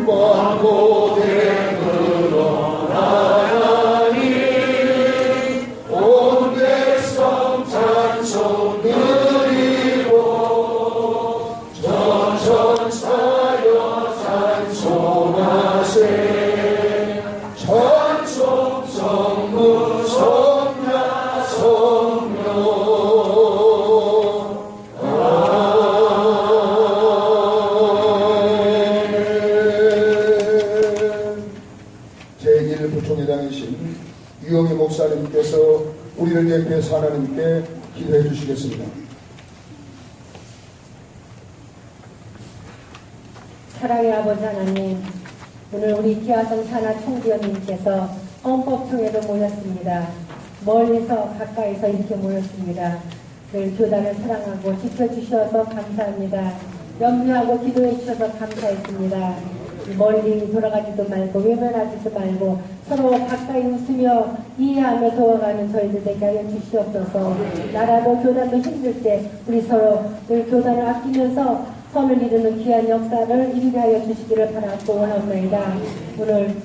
원고됨으로 하나님 온 백성 찬송 드리고 전천사여 찬송하세 찬송 성부 성자 성령 제1부총회장이신 유영희 목사님께서 우리를 대표해서 하나님께 기도해 주시겠습니다. 사랑의 아버지 하나님, 오늘 우리 기아성 산하 총재님께서 헌법총회로 모였습니다. 멀리서 가까이서 이렇게 모였습니다. 늘 교단을 사랑하고 지켜주셔서 감사합니다. 염려하고 기도해 주셔서 감사했습니다. 멀리 돌아가지도 말고 외면하지도 말고 서로 가까이 웃으며 이해하며 도와가는 저희들 되게 하여 주시옵소서. 나라도 교단도 힘들 때 우리 서로 늘 교단을 아끼면서 선을 이루는 귀한 역사를 이루게 하여 주시기를 바라고 원합니다. 오늘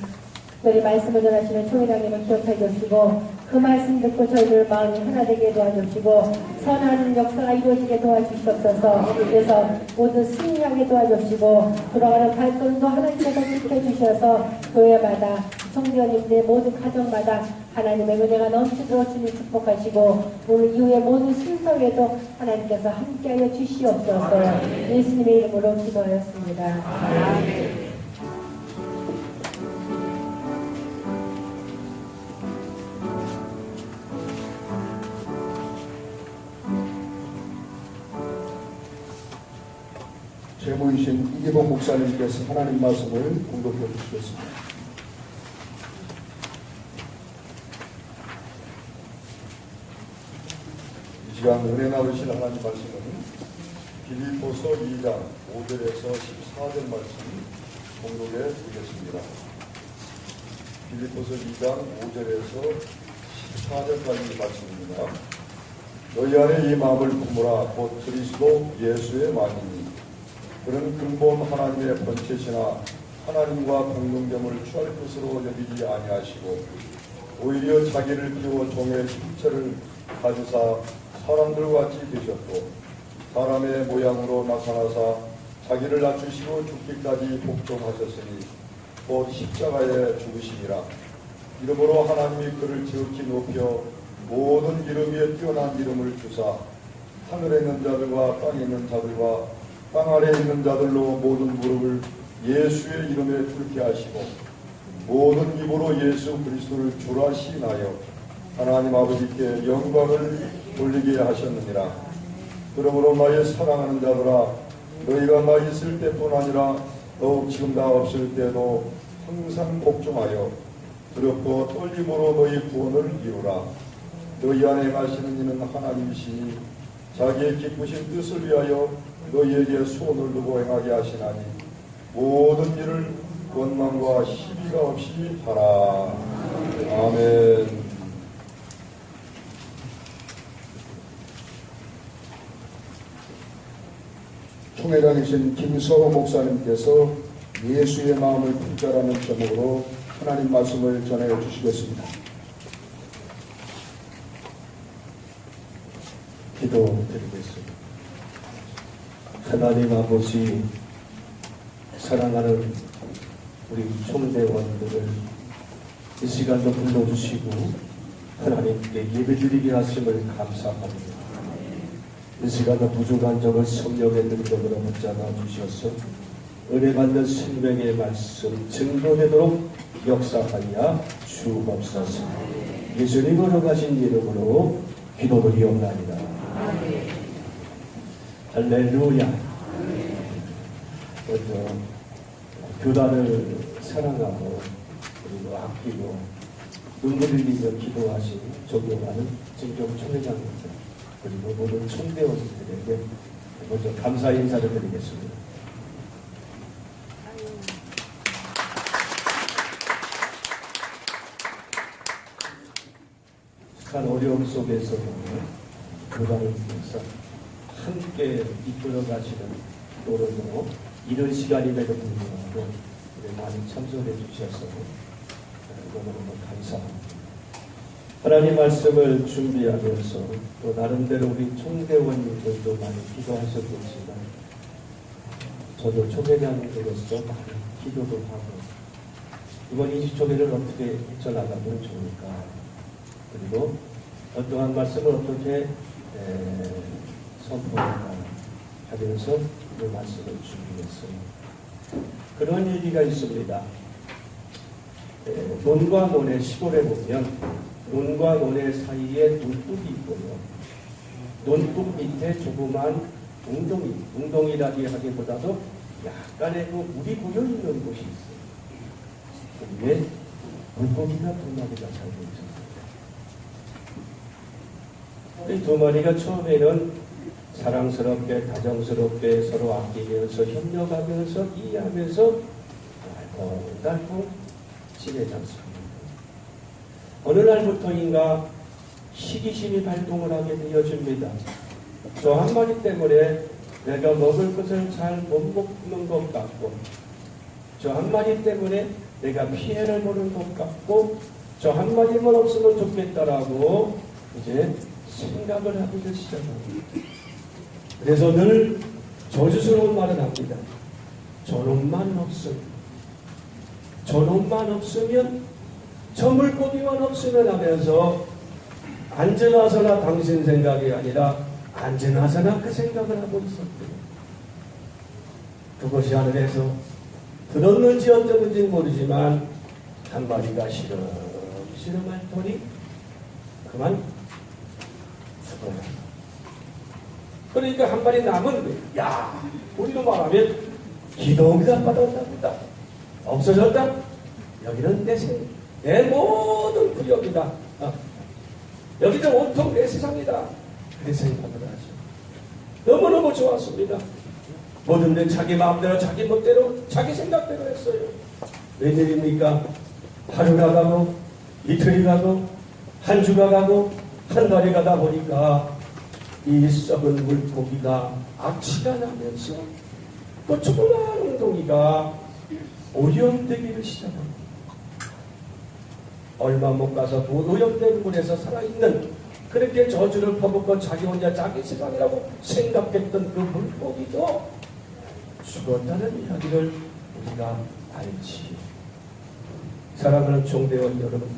특별히 말씀을 전하시는 총회장님을 기억해 주시고 그 말씀 듣고 저희들 마음이 하나 되게 도와주시고 선한 역사가 이루어지게 도와주시옵소서. 그래서 모두 승리하게 도와주시고 돌아가는 발걸음도 하나님께서 지켜주셔서 교회마다 총회원님들 모든 가정마다 하나님의 은혜가 넘치도록 주님 축복하시고 오늘 이후에 모든 신설에도 하나님께서 함께하여 주시옵소서. 예수님의 이름으로 기도하였습니다. 아멘. 제모이신 이기복 목사님께서 하나님 말씀을 공독해 주시겠습니다. 이 시간 은혜 나누실 하나님 말씀은 빌립보서 2장 5절에서 14절 말씀 공독해 드리겠습니다. 빌립보서 2장 5절에서 14절까지 말씀입니다. 너희 안에 이 마음을 품으라. 곧 그리스도 예수의 마음이니 그는 근본 하나님의 번체시나 하나님과 공동됨을 취할 것으로 여기지 아니하시고 오히려 자기를 비워 종의 형체를 가지사 사람들과 같이 되셨고 사람의 모양으로 나타나사 자기를 낮추시고 죽기까지 복종하셨으니 곧 십자가에 죽으시니라. 이러므로 하나님이 그를 지극히 높여 모든 이름 위에 뛰어난 이름을 주사 하늘에 있는 자들과 땅에 있는 자들과 땅 아래에 있는 자들로 모든 무릎을 예수의 이름에 꿇게 하시고 모든 입으로 예수 그리스도를 주라 시인하여 하나님 아버지께 영광을 돌리게 하셨느니라. 그러므로 나의 사랑하는 자들아, 너희가 나 있을 때뿐 아니라 더욱 지금 나 없을 때도 항상 복종하여 두렵고 떨림으로 너희 구원을 이루라. 너희 안에 행하시는 이는 하나님이시니 자기의 기쁘신 뜻을 위하여 너희에게 소원을 두고 행하게 하시나니 모든 일을 원망과 시비가 없이 하라. 아멘. 총회장이신 김서호 목사님께서 예수의 마음을 품자라는 제목으로 하나님 말씀을 전해 주시겠습니다. 기도드리겠습니다. 하나님 아버지, 사랑하는 우리 총대원들을 이 시간도 불러주시고 하나님께 예배드리게 하심을 감사합니다. 이 시간도 부족한 점을 성령의 능력으로 붙잡아 주셔서 은혜받는 생명의 말씀 증거되도록 역사하여 주옵소서. 예수님 걸어가신 이름으로 기도드리옵나이다. 할렐루야. 먼저 교단을 사랑하고 그리고 아끼고 눈물 흘리며 기도하신 존경하는 진경 총회장입니다. 그리고 모든 총대원들에게 먼저 감사 인사를 드리겠습니다. 한 어려움 속에서 교단을 위해서 함께 이끌어 가시는 노릇으로 이런 시간임에도 불구하고 많이 참석해 주셔서 너무너무 감사합니다. 하나님 말씀을 준비하면서 또 나름대로 우리 총대원님들도 많이 기도하셨겠지만 저도 총회장으로서 많은 기도도 하고 이번 20조개를 어떻게 헤쳐나가면 좋을까, 그리고 어떠한 말씀을 어떻게 선포할까 하면서 그 말씀을 준비했어요. 그런 얘기가 있습니다. 논과 논의 시골에 보면 논과 논의 사이에 논둑이 있고요. 논둑 밑에 조그만 웅덩이라기 하기보다도 약간의 그 물이 고여있는 곳이 있어요. 거기에 물고기가 2마리가 살고 있습니다. 이 2마리가 처음에는 사랑스럽게 다정스럽게 서로 아끼면서 협력하면서 이해하면서 달콩달콩 지내지 않습니다. 어느 날부터인가 시기심이 발동을 하게 되어집니다. 저 한 마리 때문에 내가 먹을 것을 잘 못 먹는 것 같고, 저 한 마리 때문에 내가 피해를 보는 것 같고, 저 한 마리만 없으면 좋겠다라고 이제 생각을 하기를 시작합니다. 그래서 늘 저주스러운 말을 합니다. 저놈만 없으면, 저 물고기만 없으면 하면서 안전하서나 당신 생각이 아니라 안전하서나 그 생각을 하고 있었대요. 그것이 하늘에서 들었는지 어쩌는지 모르지만 한 마리가 시름시름할 터니 그만 죽어요. 그러니까 한 마리 남은 거예요. 야, 우리로 말하면 기동이가 빠졌답니다. 없어졌다. 여기는 내 모든 구역이다. 여기는 온통 내 세상이다. 그렇게 생각을 하죠. 너무너무 좋았습니다. 뭐든지 자기 마음대로 자기 멋대로 자기 생각대로 했어요. 웬일입니까? 하루가 가고 이틀이 가고 한 주가 가고 한 달이 가다 보니까 이 썩은 물고기가 악취가 나면서 또 조그마한 웅덩이가 오염되기를 시작합니다. 얼마 못 가서 오염된 물에서 살아있는, 그렇게 저주를 퍼붓고 자기 혼자 자기 세상이라고 생각했던 그 물고기도 죽었다는 이야기를 우리가 알지. 사랑하는 총대원 여러분,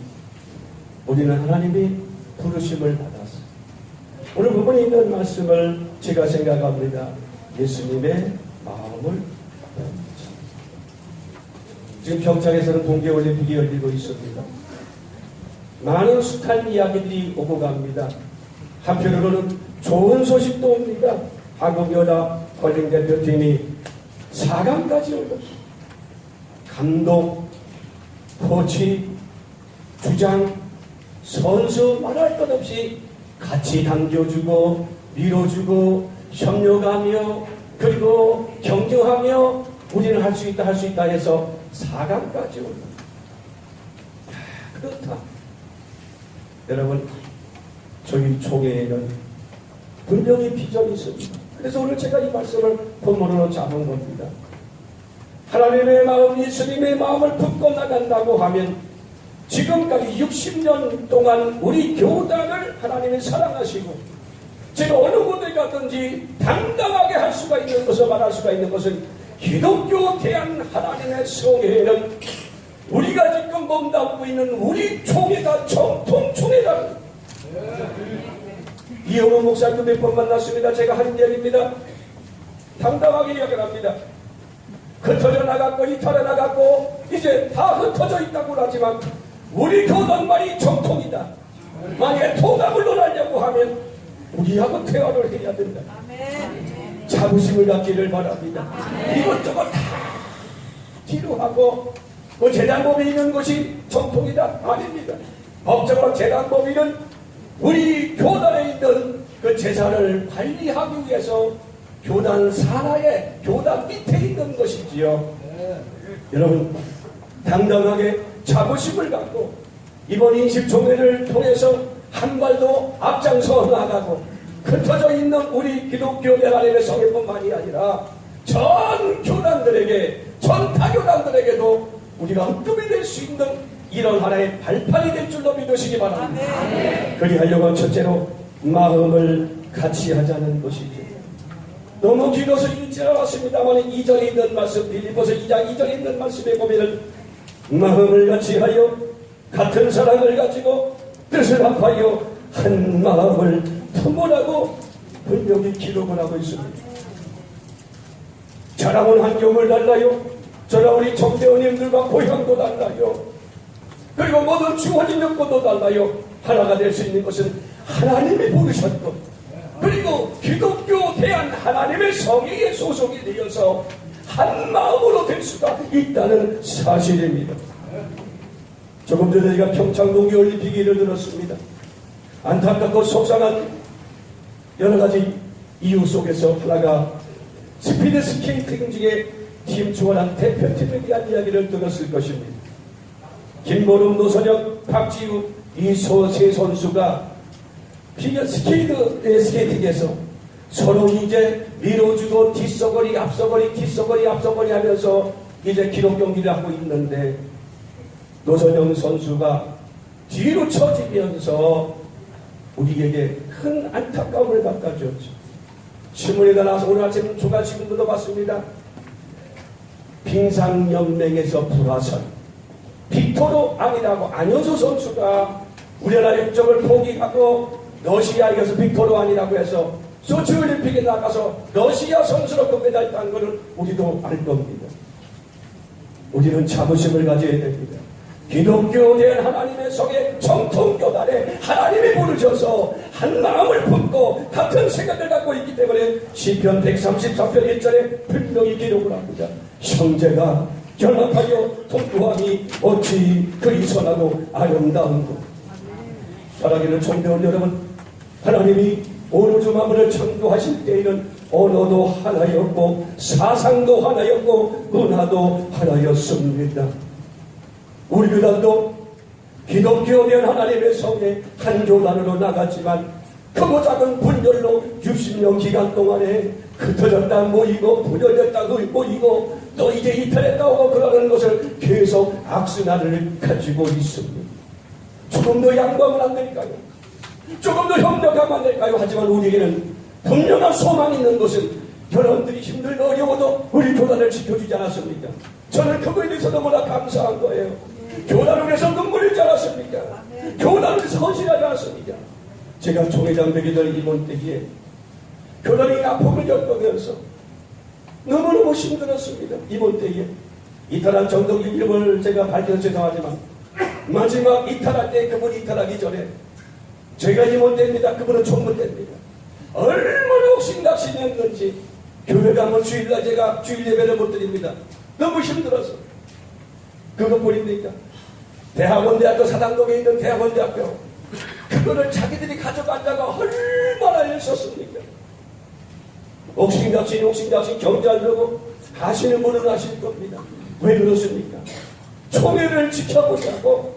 우리는 하나님이 부르심을 받았어요. 오늘 부분에 있는 말씀을 제가 생각합니다. 예수님의 마음을 받습니다. 지금 평창에서는 동계올림픽이 열리고 있습니다. 많은 숱한 이야기들이 오고 갑니다. 한편으로는 좋은 소식도 옵니다. 한국 여자 컬링 대표팀이 4강까지 올랐습니다. 감독, 코치, 주장, 선수 말할 것 없이 같이 당겨주고 밀어주고 협력하며 그리고 경쟁하며 우리는 할 수 있다 해서 4강까지 올랐습니다. 그렇다. 여러분, 저희 총회에는 분명히 비전이 있습니다. 그래서 오늘 제가 이 말씀을 본문으로 잡은 겁니다. 하나님의 마음, 예수님의 마음을 품고 나간다고 하면 지금까지 60년 동안 우리 교단을 하나님이 사랑하시고 제가 어느 곳에 가든지 당당하게 할 수가 있는 것을 말할 수가 있는 것은 기독교 대한 하나님의 성회에는 우리가 지금 몸담고 있는 우리 총회가 정통총회다. 이영호 목사님도 몇 번 만났습니다. 제가 하는 얘기입니다. 당당하게 이야기합니다. 흩어져 나갔고 이탈해 나갔고 이제 다 흩어져 있다고 하지만 우리 교단만이 정통이다. 만약에 통합을 논하려고 하면 우리하고 대화를 해야 된다. 자부심을 갖기를 바랍니다. 이것저것 다 뒤로 하고 그 재단법이 있는 것이 정통이다. 아닙니다. 법적으로 재단법인은 우리 교단에 있는 그 재산을 관리하기 위해서 교단 산하에 교단 밑에 있는 것이지요. 여러분, 당당하게 자부심을 갖고 이번 인식총회를 통해서 한 발도 앞장서 나가고 흩어져 있는 우리 기독교 하나님의 성회뿐만이 아니라 전 교단들에게 전 타교단들에게도 우리가 흠금이 될 수 있는 이런 하나의 발판이 될 줄로 믿으시기 바랍니다. 그리하려고 첫째로 마음을 같이 하자는 것이죠. 너무 길어서 읽지 않았습니다만 2절에 있는 말씀, 빌립보서 2장 2절에 있는 말씀에 보면은 마음을 같이 하여 같은 사랑을 가지고 뜻을 합하여 한 마음을 품으라고 분명히 기록을 하고 있습니다. 자라온 환경을 달라요. 저랑 우리 정대원님들과 고향도 달라요. 그리고 모든 주원인 명분도 달라요. 하나가 될 수 있는 것은 하나님이 부르셨고, 그리고 기독교 대한 하나님의 성의에 소속이 되어서 한 마음으로 될 수가 있다는 사실입니다. 조금 전에 제가 평창 동계올림픽 일을 들었습니다. 안타깝고 속상한 여러 가지 이유 속에서 하나가 스피드 스케이팅 중에 팀 주원한 대표팀에 대한 이야기를 들었을 것입니다. 김보름, 노선영, 박지우, 이소세 선수가 피겨 스케이팅에서 서로 이제 밀어주고 뒷서거리, 앞서거리, 뒷서거리, 앞서거리 하면서 이제 기록 경기를 하고 있는데 노선영 선수가 뒤로 처지면서 우리에게 큰 안타까움을 바꿔주었죠. 신문에 나와서 오늘 아침 조간신문도 봤습니다. 빙상연맹에서 불화설, 빅토르 아니라고 안효수 선수가 우리나라 일정을 포기하고 러시아에 가서 빅토르 아니라고 해서 소치올림픽에 나가서 러시아 선수로 금메달 딴 것을 우리도 알 겁니다. 우리는 자부심을 가져야 됩니다. 기독교 대한 하나님의 성의 정통교단에 하나님이 부르셔서 한 마음을 품고 같은 생각을 갖고 있기 때문에 시편 133편 1절에 분명히 기록을 합니다. 형제가 결합하여 통구함이 어찌 그리 선하고 아름다운고. 사랑하는 청대원 여러분, 하나님이 오로주 만물을 창조하실 때에는 언어도 하나였고 사상도 하나였고 문화도 하나였습니다. 우리 교단도 기독교에 대한 하나님의 성에 한 교단으로 나갔지만 크고 작은 분별로 60년 기간 동안에 흩어졌다 모이고 분열됐다 모이고 또 이제 이탈했다 오고 그러는 것을 계속 악순환을 가지고 있습니다. 조금 더 양보하면 안 될까요? 조금 더 협력하면 안 될까요? 하지만 우리에게는 분명한 소망이 있는 것은 여러분들이 힘들고 어려워도 우리 교단을 지켜주지 않았습니까? 저는 그거에 대해서 너무나 감사한 거예요. 교단을 위해서 눈물이 있지 않았습니까? 교단을 위해서 헌신하지 않았습니까? 제가 총회장 되기 전 이번 때기에 교단이 아픔을 겪으면서 너무너무 힘들었습니다. 이번 때에 이탈한 정동규 이름을 제가 밝혀서 죄송하지만 마지막 이탈할 때 그분이 이탈하기 전에 제가 이번 때입니다. 그분은 총무 때입니다. 얼마나 옥신각신했는지 교회 가면 주일날 제가 주일 예배를 못 드립니다. 너무 힘들어서. 그것뿐입니까? 대학원대학교 사당동에 있는 대학원대학교 그거를 자기들이 가져간다가 얼마나 애썼습니까? 옥신각신 경제하려고 하시는 분은 하실 겁니다. 왜 그렇습니까? 총회를 지켜보자고,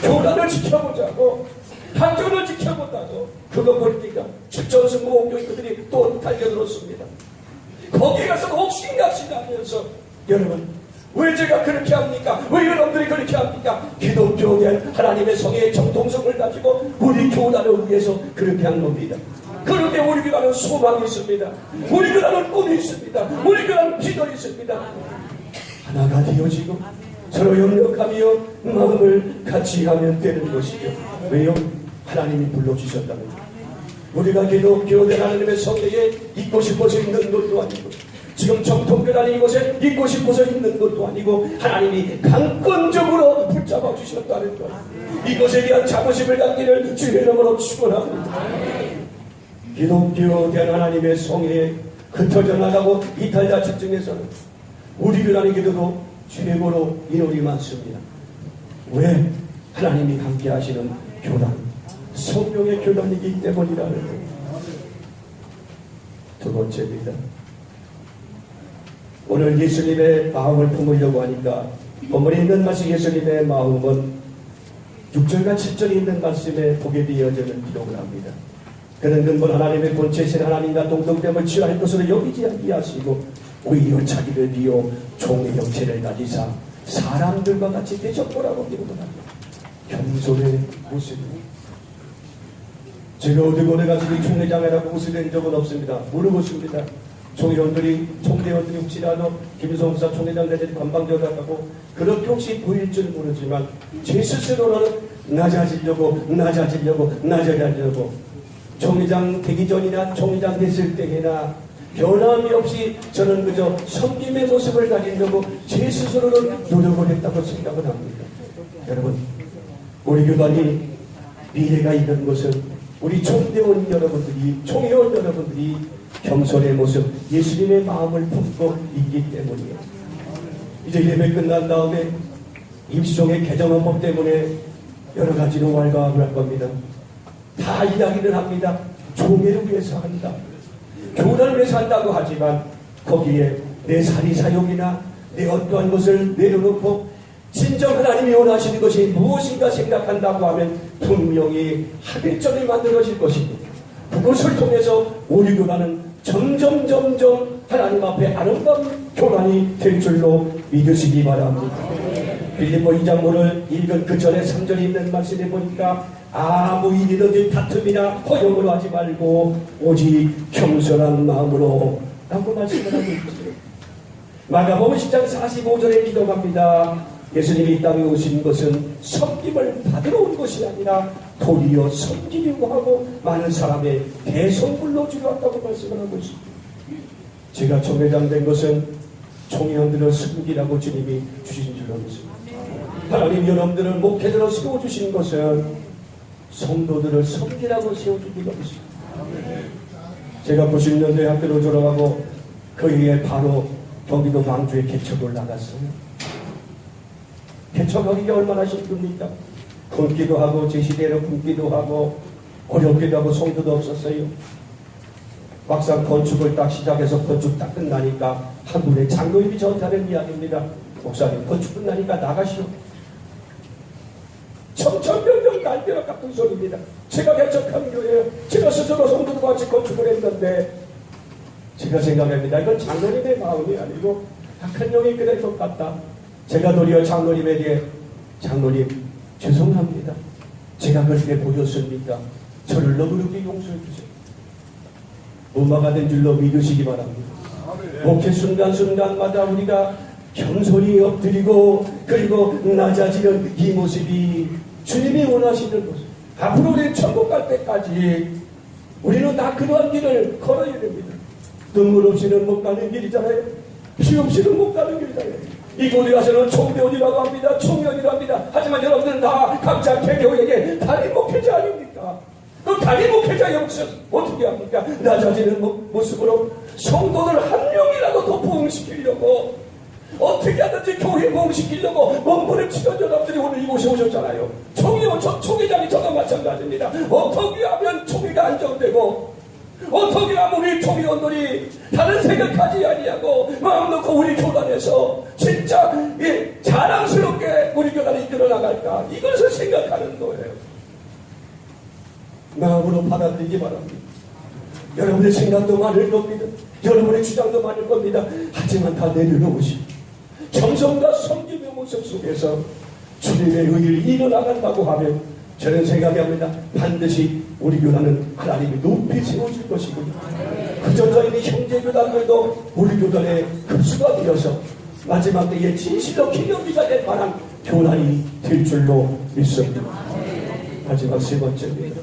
교단을 지켜보자고, 학교를 지켜보자고. 그것뿐입니까? 추천승무옥교인들이 또 달려들었습니다. 거기 가서 옥신각신하면서 여러분 왜 제가 그렇게 합니까? 왜 여러분들이 그렇게 합니까? 기독교에 대한 하나님의 성의 정통성을 가지고 우리 교단을 위해서 그렇게 한 겁니다. 그런데 우리 교단은 소망이 있습니다. 우리 교단은 꿈이 있습니다. 우리 교단은 비전이 있습니다. 하나가 되어지고 서로 협력하며 마음을 같이 하면 되는 것이죠. 왜요? 하나님이 불러주셨다는 거예요. 우리가 기독교된 하나님의 성회에 있고 싶어서 있는 것도 아니고 지금 정통교단이 이곳에 있고 싶어서 있는 것도 아니고 하나님이 강권적으로 붙잡아 주셨다는 것. 이것에 대한 자부심을 갖기를 주의 이름으로 축원합니다. 기독교에 대한 하나님의 성회에 흩어져 나가고 이탈자 집중에서는 우리 교단에게도 최고로 인원이 많습니다. 왜? 하나님이 함께 하시는 교단, 성령의 교단이기 때문이라는 거예요. 두 번째입니다. 오늘 예수님의 마음을 품으려고 하니까 본문에 있는 말씀 예수님의 마음은 6절과 7절에 있는 말씀에 보게 되어지는 기록을 합니다. 그는 근본 하나님의 본체이신 하나님과 동등됨을 취할 것으로 여기지 아니하시고 오히려 자기를 비워 종의 형체를 가지사 사람들과 같이 되셨구라고 기록합니다. 겸손의 모습입니다. 제가 어디 오래가지고 총회장이라고 웃으된 적은 없습니다. 물어보십니다. 총대원들이 혹시라도 김성사 총회장 내지 관방져가고 그렇게 혹시 보일 줄 모르지만 제 스스로는 낮아지려고 총회장 되기 전이나 총회장 됐을 때나 변함이 없이 저는 그저 섬김의 모습을 가지려고 제 스스로는 노력을 했다고 생각을 합니다. 여러분, 우리 교단이 미래가 있는 것은 우리 총대원 여러분들이, 총회원 여러분들이 겸손의 모습, 예수님의 마음을 품고 있기 때문이에요. 이제 예배 끝난 다음에 임시종의 개정헌법 때문에 여러 가지로 왈가왈부를 할 겁니다. 다 이야기를 합니다. 종회를 위해서 한다. 교단을 위해서 한다고 하지만 거기에 내 사리사욕이나 내 어떠한 것을 내려놓고 진정 하나님이 원하시는 것이 무엇인가 생각한다고 하면 분명히 합일점이 만들어질 것입니다. 그것을 통해서 우리 교단은 점점 하나님 앞에 아름다운 교단이 될 줄로 믿으시기 바랍니다. 빌립보 2장모를 읽은 그 전에 3절에 있는 말씀에 보니까 아무 일이든지 다툼이나 허용을 하지 말고 오직 겸손한 마음으로 라고 말씀을 하고 있죠. 마가복음 10장 45절에 기도합니다. 예수님이 이 땅에 오신 것은 섬김을 받으러 온 것이 아니라 도리어 섬기려고 하고 많은 사람의 대성불로 주려 왔다고 말씀을 하고 있습니다. 제가 총회장 된 것은 총회원들을 섬기라고 주님이 주신 줄로 믿습니다. 하나님 여러분들을 목회자로 세워주신 것은 성도들을 섬기라고 세워주기로 했습니다. 제가 90년도에 학교를 졸업하고 그 해에 바로 경기도 광주에 개척을 나갔어요. 개척하기가 얼마나 힘듭니까? 굶기도 하고 제 시대로 굶기도 하고 어렵기도 하고 성도도 없었어요. 막상 건축을 딱 시작해서 건축 딱 끝나니까 한 분의 장로님이 저한테 하는 이야기입니다. 목사님 건축 끝나니까 나가시오. 청천벽력 날벼락 같은 소리입니다. 제가 개척한 교회에 제가 스스로 성도들과 같이 건축을 했는데 제가 생각합니다. 이건 장로님의 마음이 아니고 악한 영이 그럴 것 같다. 제가 도리어 장로님에게 장로님 죄송합니다. 제가 그렇게 보였습니까? 저를 너그럽게 용서해 주세요. 무마가 된 줄로 믿으시기 바랍니다. 목회 순간순간마다 우리가 겸손히 엎드리고 그리고 낮아지는 이 모습이 주님이 원하시는 모습. 앞으로 우리 천국 갈 때까지 우리는 다 그러한 길을 걸어야 됩니다. 눈물 없이는 못 가는 길이잖아요. 피 없이는 못 가는 길이잖아요. 이곳에 가서는 총대원이라고 합니다. 총회원이라고 합니다. 하지만 여러분들은 다 각자 개교에게 담임 목회자 아닙니까? 그 담임 목회자의 모습 어떻게 합니까? 낮아지는 모습으로 성도들 한 명이라도 더 부흥시키려고 어떻게 하든지 교회 부흥시키려고 몸부림치던 여러분들이 오늘 이곳에 오셨잖아요. 총회원, 총회장이 저도 마찬가지입니다. 어떻게 하면 총회가 안정되고 어떻게 하면 우리 총회원들이 다른 생각하지 아니하고 마음 놓고 우리 교단에서 진짜 자랑스럽게 우리 교단이 이끌어 나갈까 이것을 생각하는 거예요. 마음으로 받아들이기 바랍니다. 여러분의 생각도 많을 겁니다. 여러분의 주장도 많을 겁니다. 하지만 다 내려놓으시고 정성과 섬김의 모습 속에서 주님의 의를 이뤄나간다고 하면 저는 생각합니다. 반드시 우리 교단은 하나님이 높이 세워줄 것이고 그저 저희는 형제 교단들도 우리 교단의 급수가 되어서 마지막 때에 진실로 기념비가 될 만한 교단이 될 줄로 믿습니다. 마지막 세 번째입니다.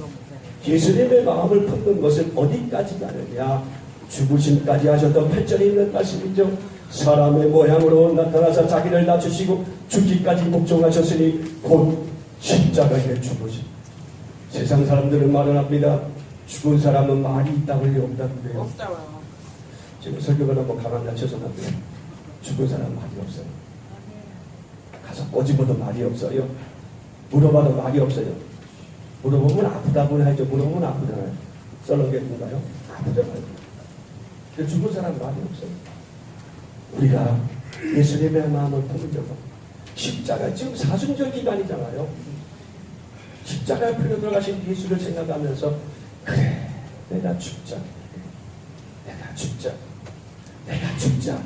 예수님의 마음을 품는 것은 어디까지 가느냐? 죽으심까지 하셨던 8절에 있는 말씀이죠. 사람의 모양으로 나타나서 자기를 낮추시고 죽기까지 복종하셨으니 곧 십자가에 죽으심. 세상 사람들은 말을 합니다. 죽은 사람은 말이 있다고 없다는데요. 지금 설교가 너무 가만 죄송합니다. 죽은 사람은 말이 없어요. 가서 꼬집어도 말이 없어요. 물어봐도 말이 없어요. 물어보면 아프다고 하죠. 물어보면 아프잖아요. 썰렁겠는가요? 아프잖아요. 근데 죽은 사람은 말이 없어요. 우리가 예수님의 마음을 품으려고 십자가 지금 사순절 기간이잖아요. 십자가에 풀려 들어가신 예수를 생각하면서 그래 내가 죽자. 내가 죽자.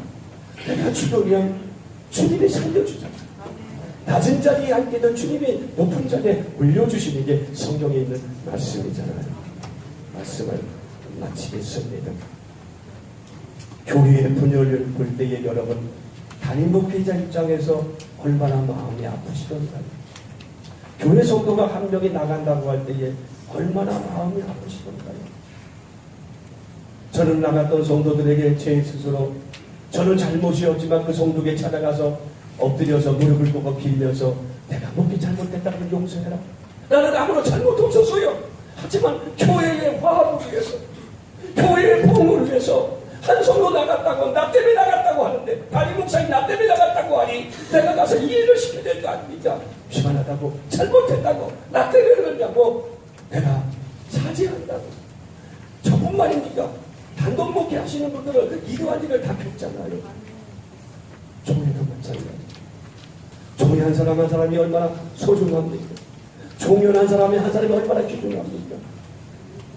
내가 죽으면 주님이 살려주잖아. 낮은 자리에 앉게도 주님이 높은 자리에 올려주시는 게 성경에 있는 말씀이잖아요. 말씀을 마치겠습니다. 교회의 분열을 볼 때에 여러분, 담임 목회자 입장에서 얼마나 마음이 아프시던가요? 교회 성도가 한 명이 나간다고 할 때에 얼마나 마음이 아프시던가요? 저는 나갔던 성도들에게 제 스스로 저는 잘못이었지만 그 성도에게 찾아가서 엎드려서 무릎을 꿇고 빌면서 내가 뭔게 잘못했다고 용서해라. 나는 아무런 잘못 없었어요. 하지만 교회의 화합을 위해서, 교회의 봉을 위해서 한 성도 나갔다고, 나 때문에 나갔다고 하는데, 담임 목사님 나 때문에 나갔다고 하니 내가 가서 이해를 시켜야 될 거 아닙니까? 미안하다고, 잘못했다고, 나 때문에 그러냐고 내가 사죄한다고. 저뿐만입니까? 단독 목회 하시는 분들은 이러한 일을 다 겪잖아요. 종회도 마찬가지. 종회 한 사람 한 사람이 얼마나 소중합니까? 종료한 사람이 한 사람이 얼마나 귀중합니까?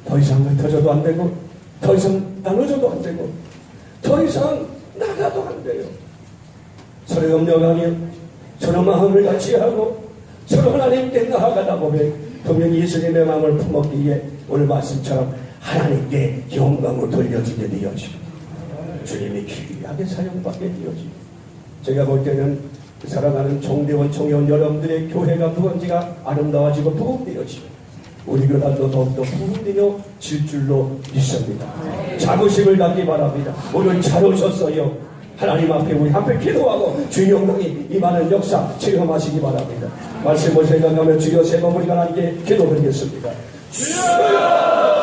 더 이상 흩어져도 안 되고, 더 이상 나눠져도 안 되고, 더 이상 나가도 안 돼요. 서로 염려하며 서로 마음을 같이 하고 서로 하나님께 나아가다 보면 분명히 예수님의 마음을 품었기에 오늘 말씀처럼 하나님께 영광을 돌려주게 되어지고 주님이 귀하게 사용받게 되어지고, 제가 볼 때는 사랑하는 총대원 총회원 여러분들의 교회가 무언지가 아름다워지고 부흥되어지고 우리 교단도 더욱더 부흥되어 질 줄로 믿습니다. 자부심을 갖기 바랍니다. 오늘 잘 오셨어요. 하나님 앞에 우리 앞에 기도하고 주의 영광이 임하는 역사 체험하시기 바랍니다. 말씀을 생각하며 주여 세 번 우리가 하나님께 기도드리겠습니다. 주여!